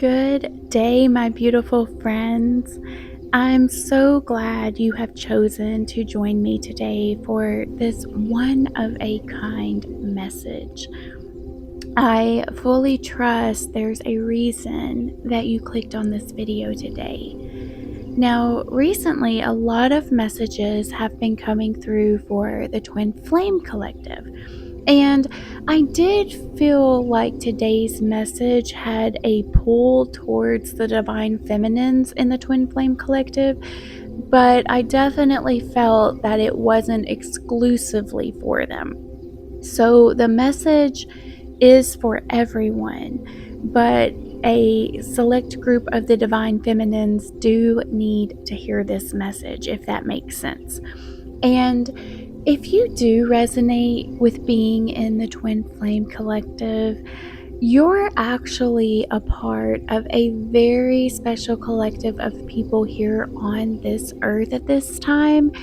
Good day, my beautiful friends. I'm so glad you have chosen to join me today for this one of a kind message. I fully trust there's a reason that you clicked on this video today. Now, recently, a lot of messages have been coming through for the Twin Flame Collective. And I did feel like today's message had a pull towards the divine feminines in the Twin Flame Collective, but I definitely felt that it wasn't exclusively for them. So the message is for everyone, but a select group of the divine feminines do need to hear this message, if that makes sense. And if you do resonate with being in the Twin Flame Collective, you're actually a part of a very special collective of people here on this earth at this time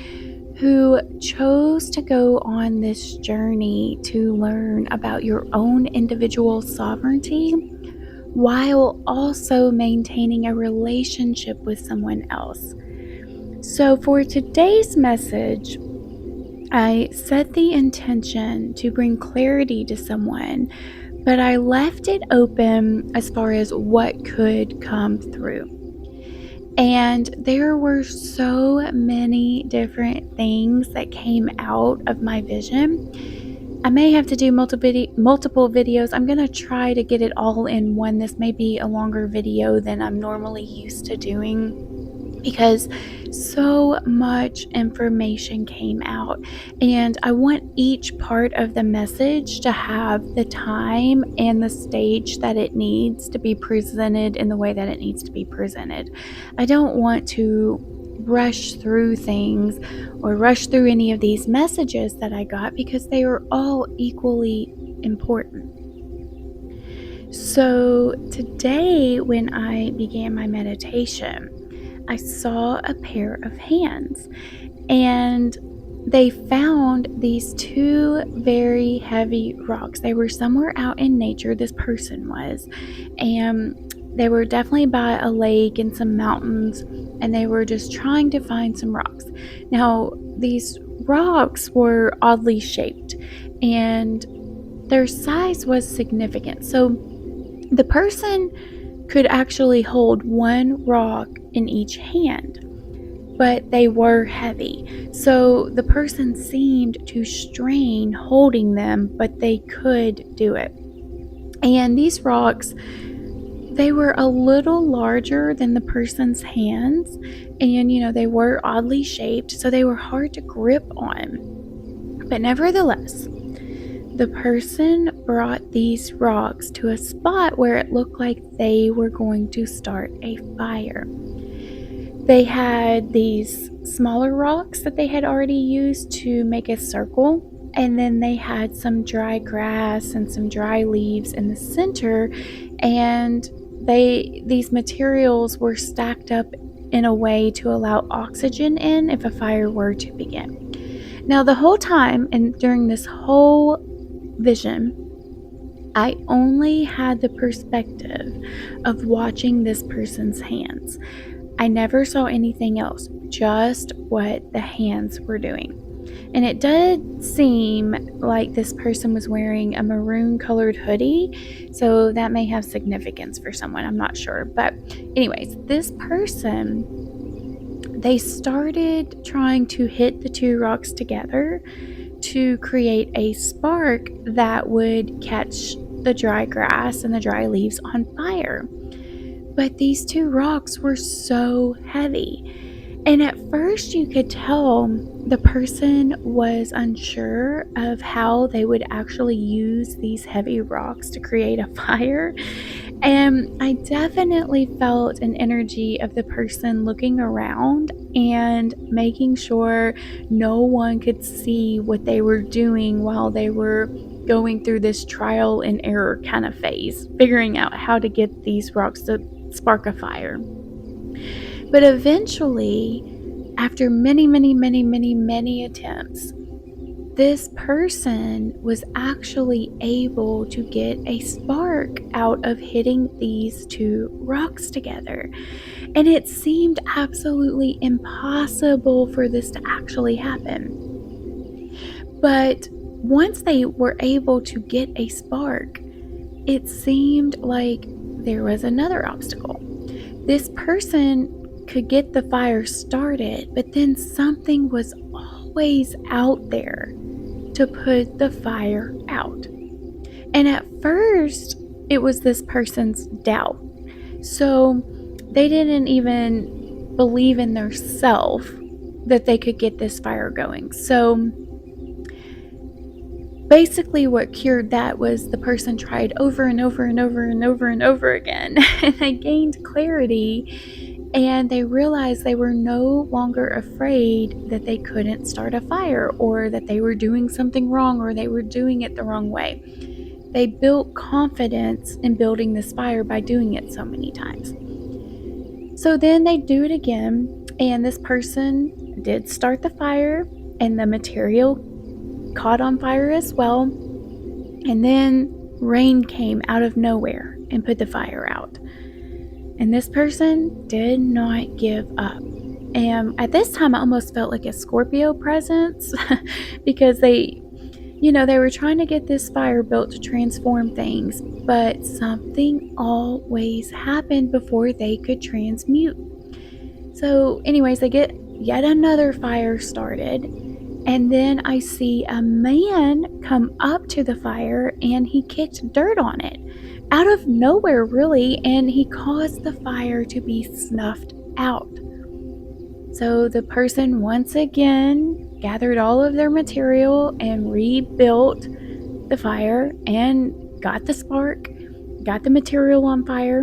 who chose to go on this journey to learn about your own individual sovereignty while also maintaining a relationship with someone else. So, for today's message, I set the intention to bring clarity to someone, but I left it open as far as what could come through. And there were so many different things that came out of my vision. I may have to do multiple videos. I'm going to try to get it all in one. This may be a longer video than I'm normally used to doing, because so much information came out, and I want each part of the message to have the time and the stage that it needs to be presented in the way that it needs to be presented. I don't want to rush through things or rush through any of these messages that I got, because they are all equally important. So today, when I began my meditation, I saw a pair of hands, and they found these two very heavy rocks. They were somewhere out in nature, this person was, and they were definitely by a lake and some mountains, and they were just trying to find some rocks. Now, these rocks were oddly shaped, and their size was significant. So the person could actually hold one rock in each hand, but they were heavy. So the person seemed to strain holding them, but they could do it. And these rocks, they were a little larger than the person's hands, and they were oddly shaped, so they were hard to grip on. But nevertheless, the person brought these rocks to a spot where it looked like they were going to start a fire. They had these smaller rocks that they had already used to make a circle, and then they had some dry grass and some dry leaves in the center, and these materials were stacked up in a way to allow oxygen in if a fire were to begin. Now, the whole time and during this whole vision, I only had the perspective of watching this person's hands. I never saw anything else, just what the hands were doing. And it did seem like this person was wearing a maroon colored hoodie, so that may have significance for someone, I'm not sure. But anyways, this person, they started trying to hit the two rocks together to create a spark that would catch the dry grass and the dry leaves on fire. But these two rocks were so heavy. And at first you could tell the person was unsure of how they would actually use these heavy rocks to create a fire. And I definitely felt an energy of the person looking around and making sure no one could see what they were doing while they were going through this trial and error kind of phase, figuring out how to get these rocks to spark a fire. But eventually, after many attempts, this person was actually able to get a spark out of hitting these two rocks together. And it seemed absolutely impossible for this to actually happen. But once they were able to get a spark, it seemed like there was another obstacle. This person could get the fire started, but then something was always out there to put the fire out. And at first, it was this person's doubt. So they didn't even believe in their self that they could get this fire going. So basically what cured that was the person tried over and over and over and over and over again. And they gained clarity, and they realized they were no longer afraid that they couldn't start a fire, or that they were doing something wrong, or they were doing it the wrong way. They built confidence in building this fire by doing it so many times. So then they do it again, and this person did start the fire, and the material caught on fire as well. And then rain came out of nowhere and put the fire out. And this person did not give up. And at this time, I almost felt like a Scorpio presence because they were trying to get this fire built to transform things, but something always happened before they could transmute. So anyways, they get yet another fire started, and then I see a man come up to the fire, and he kicked dirt on it out of nowhere, really, and he caused the fire to be snuffed out. So the person once again gathered all of their material and rebuilt the fire and got the spark, got the material on fire.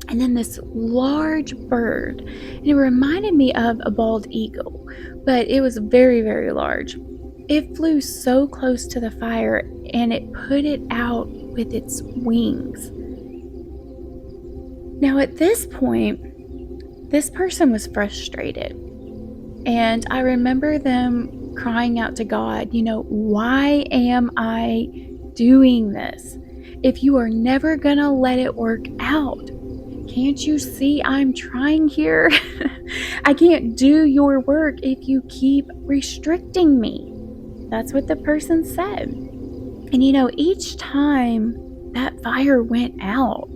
And then this large bird, and it reminded me of a bald eagle, but it was very, very large. It flew so close to the fire, and it put it out with its wings. Now at this point, this person was frustrated, and I remember them crying out to God, why am I doing this? If you are never gonna let it work out, can't you see I'm trying here? I can't do your work if you keep restricting me. That's what the person said. And each time that fire went out,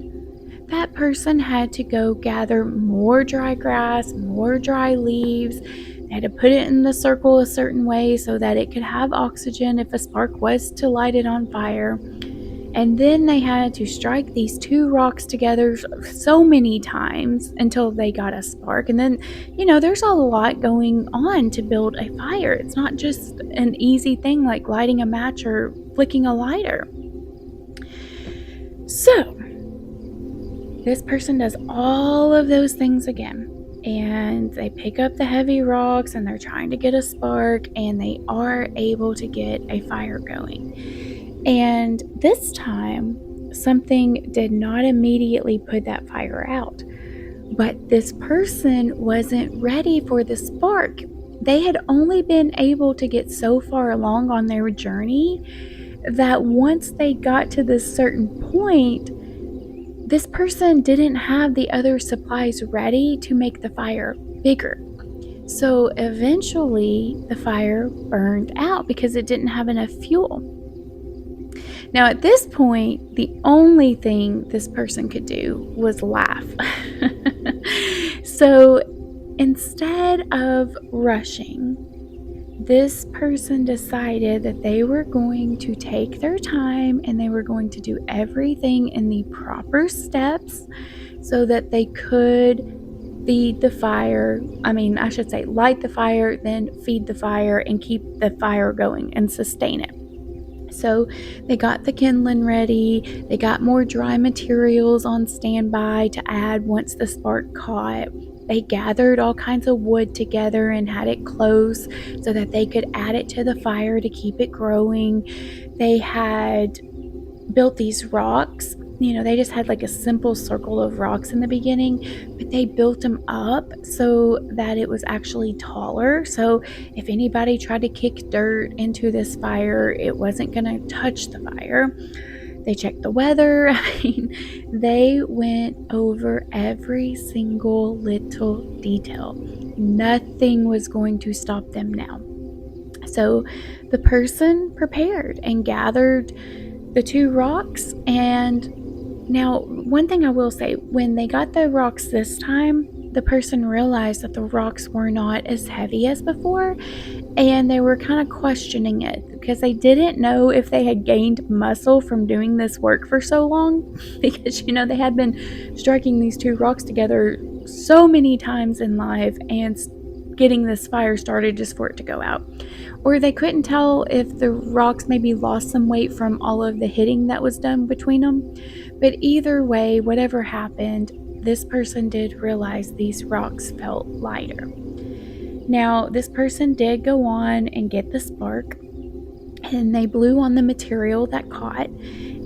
that person had to go gather more dry grass, more dry leaves. They had to put it in the circle a certain way so that it could have oxygen if a spark was to light it on fire. And then they had to strike these two rocks together so many times until they got a spark. And then, there's a lot going on to build a fire. It's not just an easy thing like lighting a match or flicking a lighter. So this person does all of those things again, and they pick up the heavy rocks, and they're trying to get a spark, and they are able to get a fire going. And this time, something did not immediately put that fire out. But this person wasn't ready for the spark. They had only been able to get so far along on their journey that once they got to this certain point, this person didn't have the other supplies ready to make the fire bigger. So eventually the fire burned out because it didn't have enough fuel. Now at this point, the only thing this person could do was laugh. So instead of rushing, this person decided that they were going to take their time, and they were going to do everything in the proper steps so that they could light the fire, then feed the fire and keep the fire going and sustain it. So they got the kindling ready, they got more dry materials on standby to add once the spark caught. They gathered all kinds of wood together and had it close so that they could add it to the fire to keep it growing. They had built these rocks they just had like a simple circle of rocks in the beginning, but they built them up so that it was actually taller. So if anybody tried to kick dirt into this fire, it wasn't going to touch the fire. They checked the weather. I mean, they went over every single little detail. Nothing was going to stop them now. So the person prepared and gathered the two rocks. And now, one thing I will say, when they got the rocks this time, the person realized that the rocks were not as heavy as before, and they were kind of questioning it because they didn't know if they had gained muscle from doing this work for so long because they had been striking these two rocks together so many times in live and getting this fire started just for it to go out. Or they couldn't tell if the rocks maybe lost some weight from all of the hitting that was done between them. But either way, whatever happened, this person did realize these rocks felt lighter. Now, this person did go on and get the spark, and they blew on the material that caught,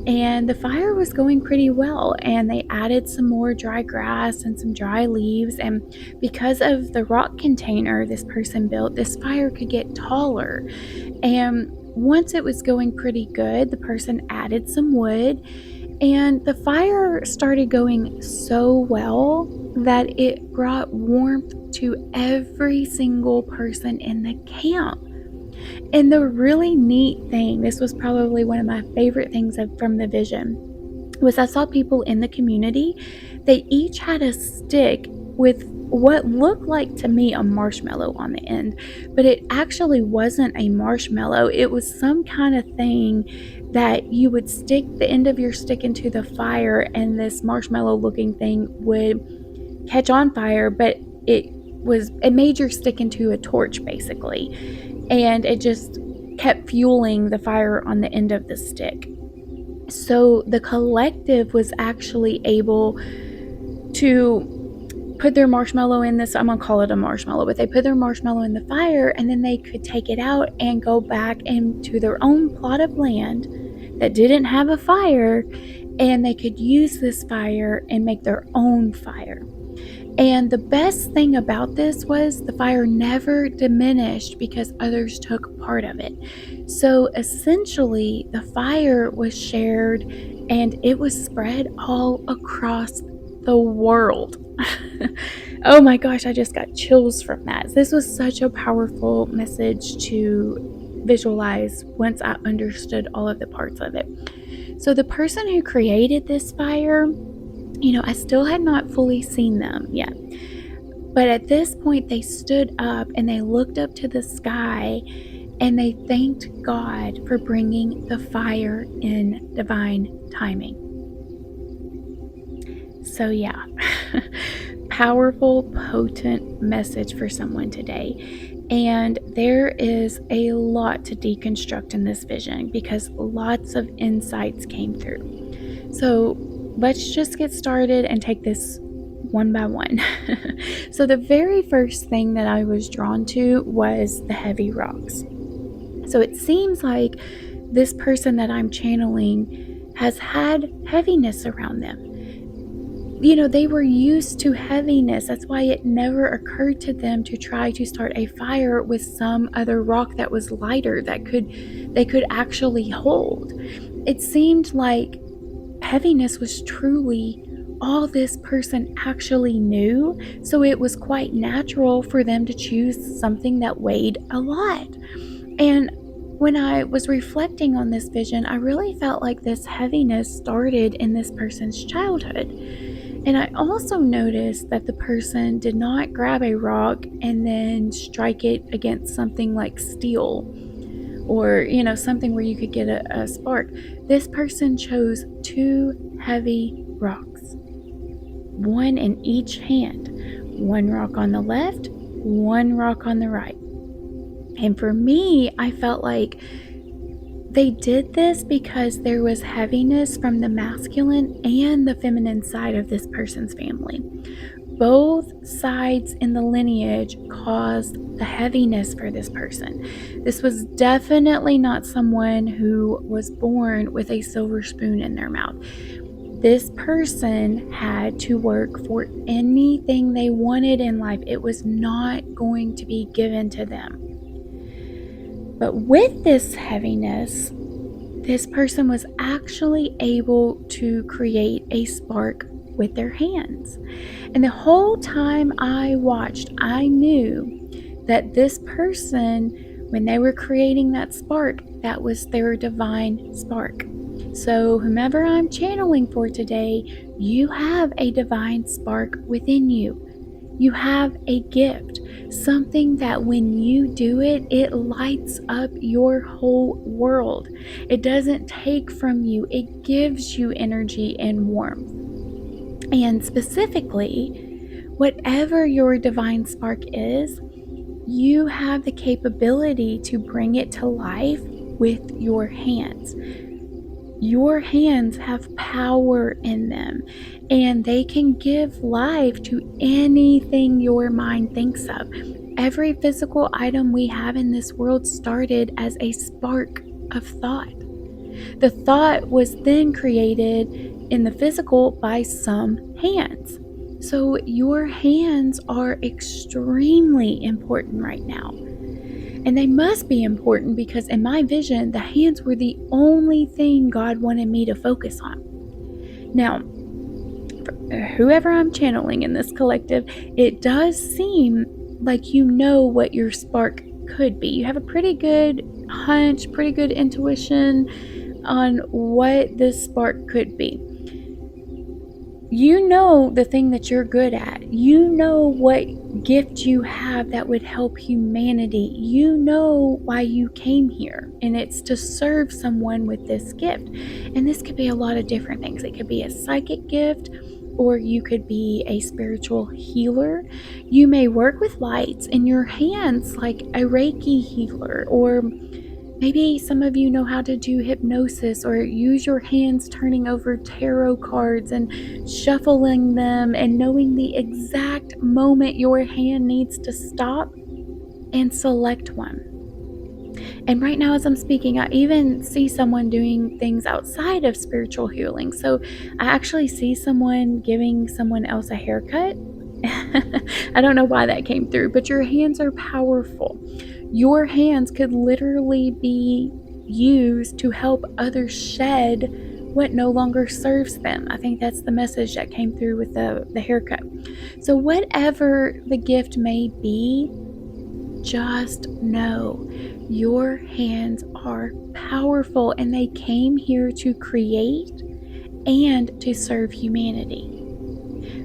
and the fire was going pretty well. And they added some more dry grass and some dry leaves, and because of the rock container this person built, this fire could get taller. And once it was going pretty good, the person added some wood, and the fire started going so well that it brought warmth to every single person in the camp. And the really neat thing, this was probably one of my favorite things from the vision, was I saw people in the community. They each had a stick with what looked like to me a marshmallow on the end, but it actually wasn't a marshmallow. It was some kind of thing that you would stick the end of your stick into the fire, and this marshmallow looking thing would catch on fire, but it made your stick into a torch basically, and it just kept fueling the fire on the end of the stick. So the collective was actually able to put their marshmallow in this, I'm gonna call it a marshmallow, but they put their marshmallow in the fire, and then they could take it out and go back into their own plot of land that didn't have a fire, and they could use this fire and make their own fire. And the best thing about this was the fire never diminished because others took part of it. So essentially, the fire was shared and it was spread all across the world. Oh my gosh, I just got chills from that. This was such a powerful message to visualize once I understood all of the parts of it. So the person who created this fire, I still had not fully seen them yet. But at this point, they stood up and they looked up to the sky and they thanked God for bringing the fire in divine timing. So yeah, powerful, potent message for someone today. And there is a lot to deconstruct in this vision because lots of insights came through. So let's just get started and take this one by one. So the very first thing that I was drawn to was the heavy rocks. So it seems like this person that I'm channeling has had heaviness around them. They were used to heaviness. That's why it never occurred to them to try to start a fire with some other rock that was lighter that they could actually hold. It seemed like heaviness was truly all this person actually knew, so it was quite natural for them to choose something that weighed a lot. And when I was reflecting on this vision, I really felt like this heaviness started in this person's childhood. And I also noticed that the person did not grab a rock and then strike it against something like steel or, something where you could get a spark. This person chose two heavy rocks, one in each hand, one rock on the left, one rock on the right. And for me, I felt like they did this because there was heaviness from the masculine and the feminine side of this person's family. Both sides in the lineage caused the heaviness for this person. This was definitely not someone who was born with a silver spoon in their mouth. This person had to work for anything they wanted in life. It was not going to be given to them. But with this heaviness, this person was actually able to create a spark with their hands. And the whole time I watched, I knew that this person, when they were creating that spark, that was their divine spark. So whomever I'm channeling for today, you have a divine spark within you. You have a gift, something that when you do it, it lights up your whole world. It doesn't take from you, it gives you energy and warmth. And specifically, whatever your divine spark is, you have the capability to bring it to life with your hands. Your hands have power in them, and they can give life to anything your mind thinks of. Every physical item we have in this world started as a spark of thought. The thought was then created in the physical by some hands. So your hands are extremely important right now. And they must be important because in my vision, the hands were the only thing God wanted me to focus on. Now, whoever I'm channeling in this collective, it does seem like you know what your spark could be. You have a pretty good hunch, pretty good intuition on what this spark could be. You know the thing that you're good at. You know what gift you have that would help humanity. You know why you came here, and it's to serve someone with this gift. And this could be a lot of different things. It could be a psychic gift, or you could be a spiritual healer. You may work with lights in your hands, like a Reiki healer, or maybe some of you know how to do hypnosis or use your hands turning over tarot cards and shuffling them and knowing the exact moment your hand needs to stop and select one. And right now, as I'm speaking, I even see someone doing things outside of spiritual healing. So I actually see someone giving someone else a haircut. I don't know why that came through, but your hands are powerful. Your hands could literally be used to help others shed what no longer serves them. I think that's the message that came through with the haircut. So whatever the gift may be, just know your hands are powerful and they came here to create and to serve humanity.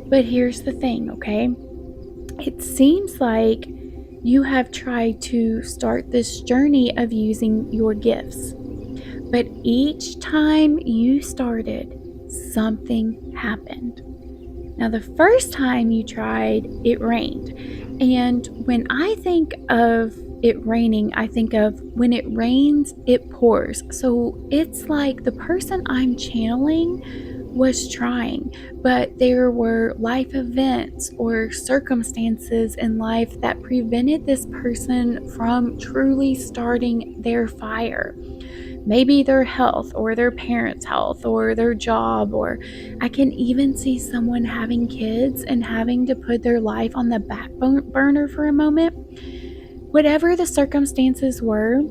But here's the thing, okay? It seems like you have tried to start this journey of using your gifts. But each time you started, something happened. Now, the first time you tried, it rained. And when I think of it raining, I think of when it rains, it pours. So it's like the person I'm channeling was trying, but there were life events or circumstances in life that prevented this person from truly starting their fire. Maybe their health or their parents' health or their job, or I can even see someone having kids and having to put their life on the back burner for a moment. Whatever the circumstances were,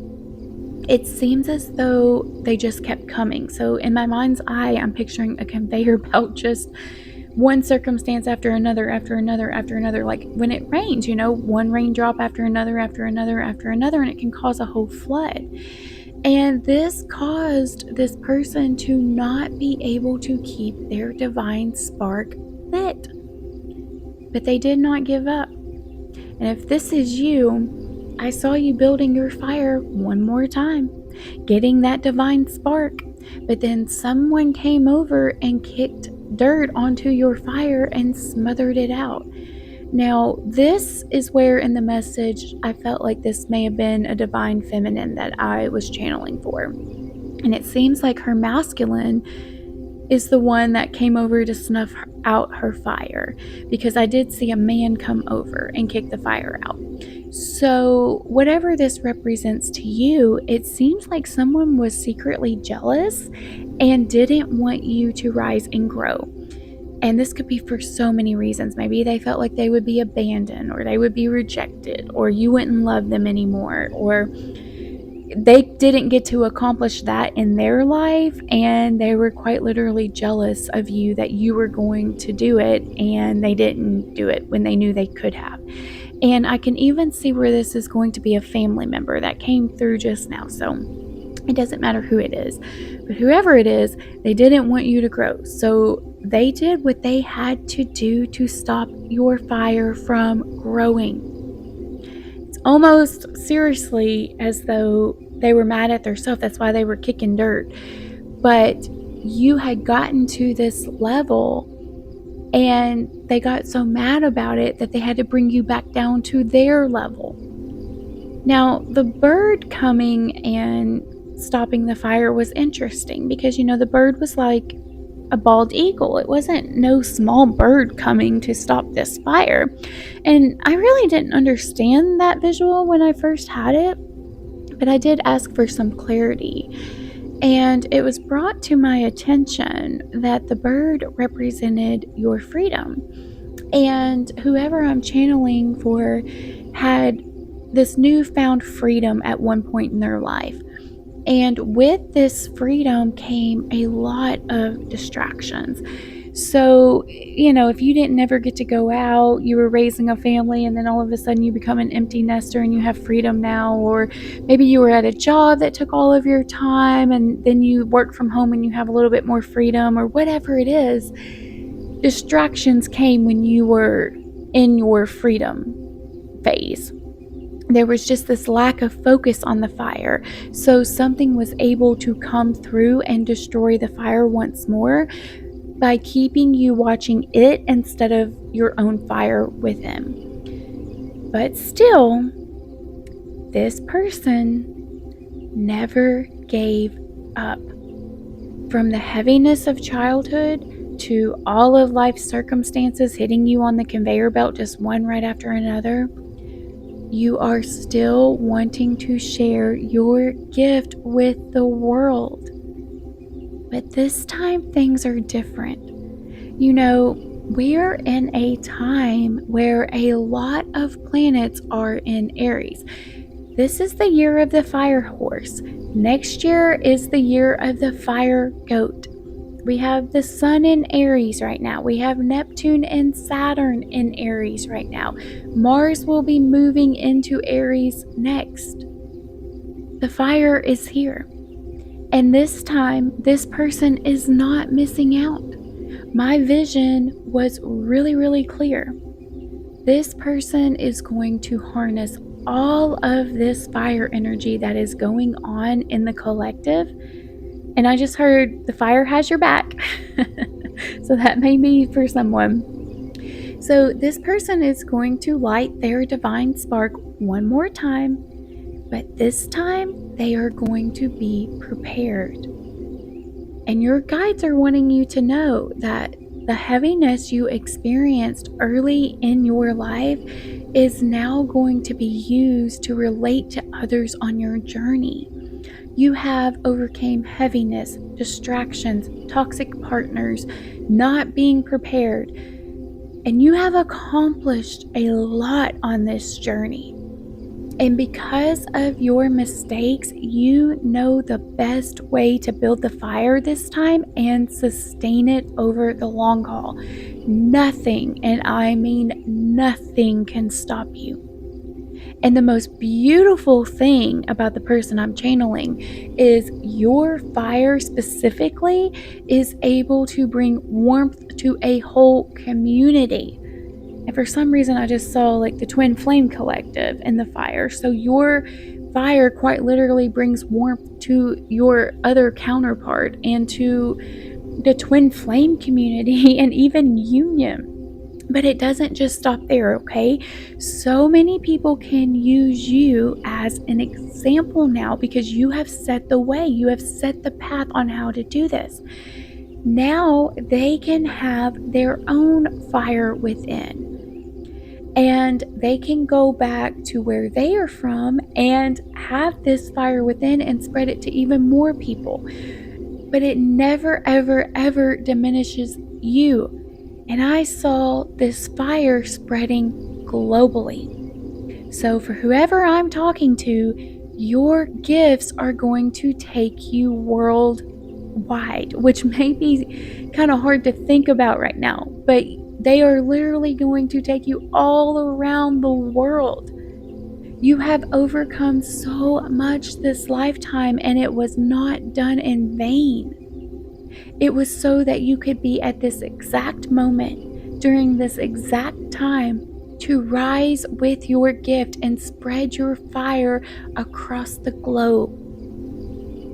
it seems as though they just kept coming. So in my mind's eye, I'm picturing a conveyor belt, just one circumstance after another, after another, after another. Like when it rains, one raindrop after another, after another, after another, and it can cause a whole flood. And this caused this person to not be able to keep their divine spark lit. But they did not give up. And if this is you, I saw you building your fire one more time, getting that divine spark, but then someone came over and kicked dirt onto your fire and smothered it out. Now, this is where in the message I felt like this may have been a divine feminine that I was channeling for. And it seems like her masculine is the one that came over to snuff out her fire, because I did see a man come over and kick the fire out. So, whatever this represents to you, it seems like someone was secretly jealous and didn't want you to rise and grow. And this could be for so many reasons. Maybe they felt like they would be abandoned, or they would be rejected, or you wouldn't love them anymore, or they didn't get to accomplish that in their life, and they were quite literally jealous of you that you were going to do it, and they didn't do it when they knew they could have. And I can even see where this is going to be a family member that came through just now. So it doesn't matter who it is, but whoever it is, they didn't want you to grow. So they did what they had to do to stop your fire from growing. It's almost seriously as though they were mad at themselves. That's why they were kicking dirt. But you had gotten to this level, and they got so mad about it that they had to bring you back down to their level. Now, the bird coming and stopping the fire was interesting because, the bird was like a bald eagle. It wasn't no small bird coming to stop this fire. And I really didn't understand that visual when I first had it, but I did ask for some clarity. And it was brought to my attention that the bird represented your freedom. And whoever I'm channeling for had this newfound freedom at one point in their life. And with this freedom came a lot of distractions. So, if you didn't ever get to go out, you were raising a family, and then all of a sudden you become an empty nester and you have freedom now, or maybe you were at a job that took all of your time and then you work from home and you have a little bit more freedom, or whatever it is, distractions came when you were in your freedom phase. There was just this lack of focus on the fire. So something was able to come through and destroy the fire once more by keeping you watching it instead of your own fire within. But still, this person never gave up. From the heaviness of childhood to all of life's circumstances hitting you on the conveyor belt, just one right after another, you are still wanting to share your gift with the world. But this time things are different. We're in a time where a lot of planets are in Aries. This is the year of the fire horse. Next year is the year of the fire goat. We have the sun in Aries right now. We have Neptune and Saturn in Aries right now. Mars will be moving into Aries next. The fire is here. And this time, this person is not missing out. My vision was really, really clear. This person is going to harness all of this fire energy that is going on in the collective. And I just heard the fire has your back. So that may be for someone. So this person is going to light their divine spark one more time, but this time they are going to be prepared. And your guides are wanting you to know that the heaviness you experienced early in your life is now going to be used to relate to others on your journey. You have overcame heaviness, distractions, toxic partners, not being prepared, and you have accomplished a lot on this journey. And because of your mistakes, you know the best way to build the fire this time and sustain it over the long haul. Nothing, and I mean nothing, can stop you. And the most beautiful thing about the person I'm channeling is your fire specifically is able to bring warmth to a whole community. And for some reason, I just saw like the Twin Flame Collective in the fire. So your fire quite literally brings warmth to your other counterpart and to the Twin Flame community and even union. But it doesn't just stop there, okay? So many people can use you as an example now because you have set the way. You have set the path on how to do this. Now they can have their own fire within. and they can go back to where they are from and have this fire within and spread it to even more people. But it never, ever, ever diminishes you. And I saw this fire spreading globally. So, for whoever I'm talking to, your gifts are going to take you worldwide, which may be kind of hard to think about right now, but they are literally going to take you all around the world. You have overcome so much this lifetime, and it was not done in vain. It was so that you could be at this exact moment, during this exact time, to rise with your gift and spread your fire across the globe.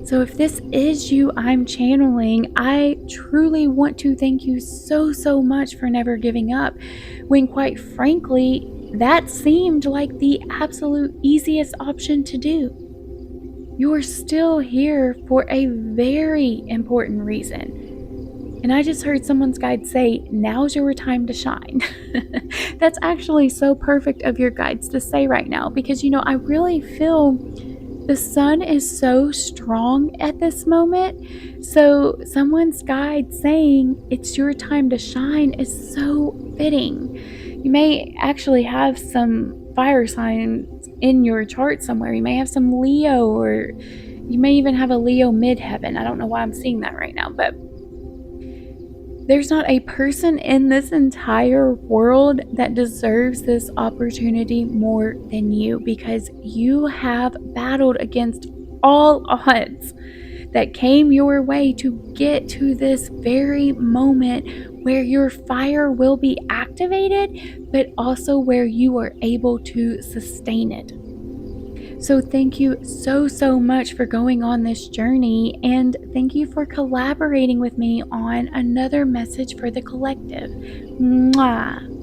So, if this is you I'm channeling, I truly want to thank you so, so much for never giving up, when quite frankly, that seemed like the absolute easiest option to do. You're still here for a very important reason. And I just heard someone's guide say, now's your time to shine. That's actually so perfect of your guides to say right now, because I really feel the sun is so strong at this moment. So someone's guide saying it's your time to shine is so fitting. You may actually have some fire signs in your chart somewhere. You may have some Leo, or you may even have a Leo midheaven. I don't know why I'm seeing that right now, but there's not a person in this entire world that deserves this opportunity more than you, because you have battled against all odds that came your way to get to this very moment where your fire will be activated, but also where you are able to sustain it. So, thank you so, so much for going on this journey, and thank you for collaborating with me on another message for the collective. Mwah.